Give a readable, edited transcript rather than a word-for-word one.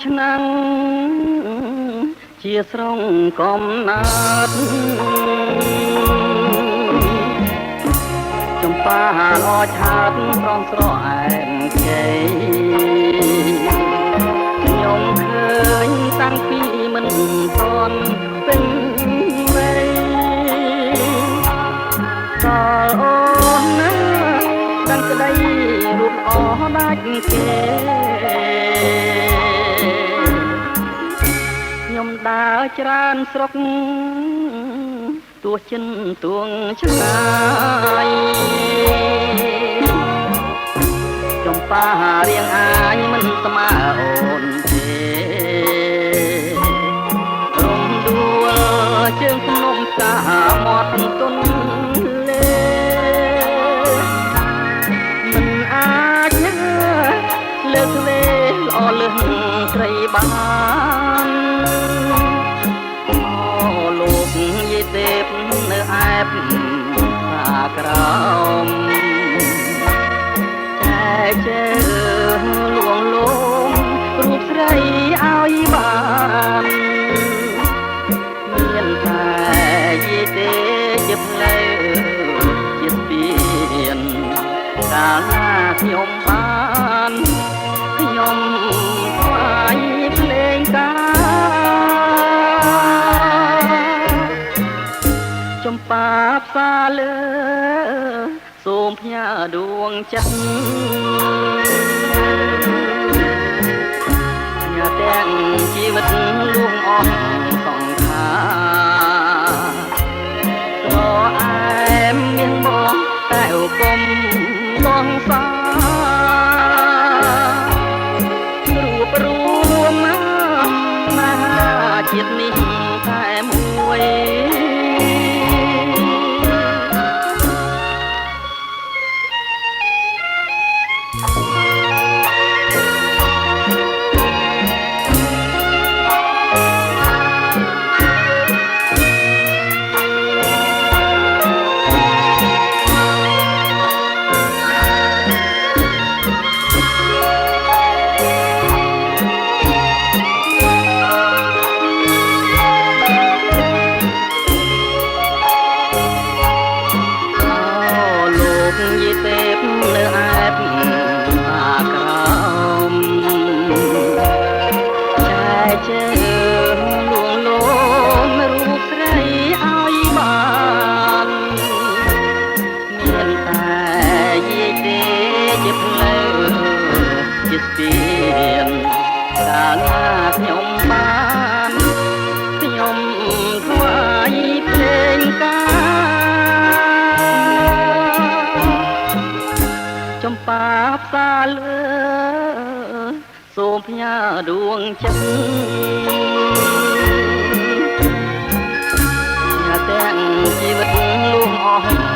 ឆ្នាំងជាស្រងកំណាត់ចំប៉ាឡឆាតប្រងស្រអែមជ័យខ្ញុំឃើញតាំងពីមិនទាន់ពេញវ័យដល់អូនណាតាំងក្តីរូបល្អដាច់គេខ្ញុំដើរច្រើនស្រុកទោះចិនទួងឆ្ងាយចំប៉ារៀងអាយមិនស្មើអូនទេរំដួលជើងភ្នំសាមាត់ទុនលេមិនអាចលើកលេល្អលឹងត្រីបានលោកយាយទេពនៅអែបសាក្រោមតែជើលួងលោមរូបស្រីឲ្យបានមានតែយាយទេជាផ្លូវជាស្ពានកាលណាខ្ញុំបានខ្ញុំថ្វាយភ្លេងការចំប៉ាផ្សាលើសូមផ្ញើដួងចិត្តញ៉ាទាំងជីវិតលួងអស់សង្ខារស្រអែមមានបងតែគុំបងសារូបរួមណាជាតិនេះតែមួយយាយទេពនៅអែបសាក្រោមចែកជើងលួងលោមរូបស្រីឲ្យបានមានតែយាយទេជាផ្លូវជាស្ពានកាលណាខ្ញុំបានខ្ញុំថ្វាយភ្លេងការចំប៉ាផ្សាលើសូមផ្ញើដួងចិត្តញ៉ាទាំងជីវិតលួងអស់